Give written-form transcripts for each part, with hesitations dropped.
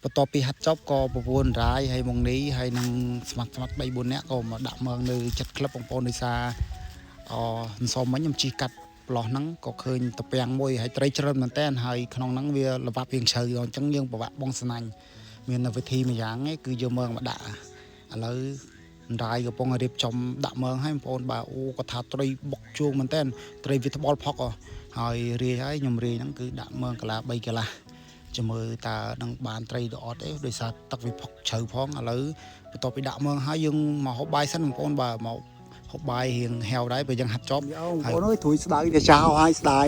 បន្ទាប់ពីហាត់ចប់ក៏ប្រពន្ធរាយហើយមកនេះហើយនឹងស្មាត់3 4នាក់ក៏មកដាក់មើងនៅចិត្តក្លឹបបងប្អូនដោយសារសុំមិញខ្ញុំជិះកាត់ប្លោះហ្នឹងក៏ឃើញតពាំងមួយហើយត្រីច្រើនមែនតើហើយក្នុងហ្នឹងវាល្បាប់វាងជ្រៅអញ្ចឹងយើងពិបាកបងស្នាញ់មានវិធីមួយយ៉ាងឯងគឺយកមើងមកដាក់ឥឡូវរាយកំពុងរៀបចំដាក់មើងឲ្យបងប្អូនបាទអូគាត់ថាត្រីបុកជួងមែនតើត្រីវាត្បល់ផុកហើយរាយហើយខ្ញុំរាយហ្នឹងគឺដាក់មើងកន្លះ3កន្លះចាំមើលតើនឹងបានត្រីឬអត់ទេដោយសារទឹកវាផុកជ្រៅផងឥឡូវបន្ទាប់ពីដាក់មើងហើយយើងមកហូបបាយសិនបងប្អូនបាទមកហូបបាយរៀងហែវដែរពេលយើងហាត់ចប់បងប្អូនអើយធួយស្ដាយវាចោលហើយស្ដាយ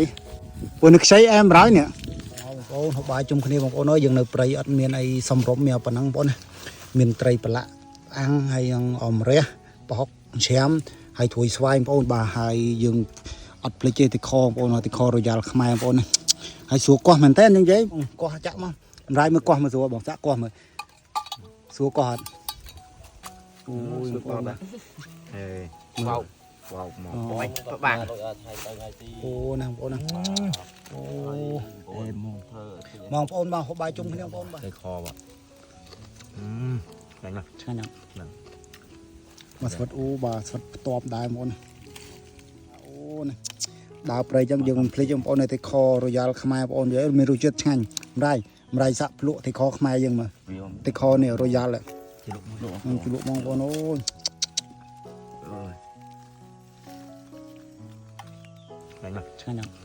ពួកនេះខ្ចីអែមរ៉ៃនេះបងប្អូនហូបបាយជុំគ្នាបងប្អូនអើយយើងនៅព្រៃអត់មានអីសំរុំមានប៉ុណ្ណឹងបងប្អូនមានត្រីប្រឡាក់អាំងហើយនឹងអមរះប្រហុកជ្រាមហើយធួយស្វាយបងប្អូនបាទហើយយើងអត់ភ្លេចទេទីខបងប្អូនទីខរយ៉ាល់ខ្មែរបងប្អូនហើយស្រួលកោះមែនតើនិយាយកោះចាក់មករ៉ៃមើលកោះមើលស្រួលបងចាក់កោះមើលស្រួលកោះអត់អូយបងប្អូនបាទវ៉ៅមកបាយប្របាអូណាបងប្អូនណាអូបងប្អូនមកហូបបាយជុំគ្នាបងប្អូនបាទខបាទឆ្ងាញ់ណាស់ឆ្ងាញ់ណាស់មកស្វិតអូបាទស្វិតផ្ទាប់ដែរបងប្អូនអូណាដើរព្រៃចឹងយើងមិនភ្លេចបងប្អូននៅតែខរយ៉ាល់ខ្មែរបងប្អូននិយាយមានរសជាតិឆ្ងាញ់ម្រៃសាក់ភ្លក់តែខខ្មែរយើងមើលតែខនេះរយ៉ាល់ជ្រលក់បងប្អូនអូយឆ្ងាញ់ណាស់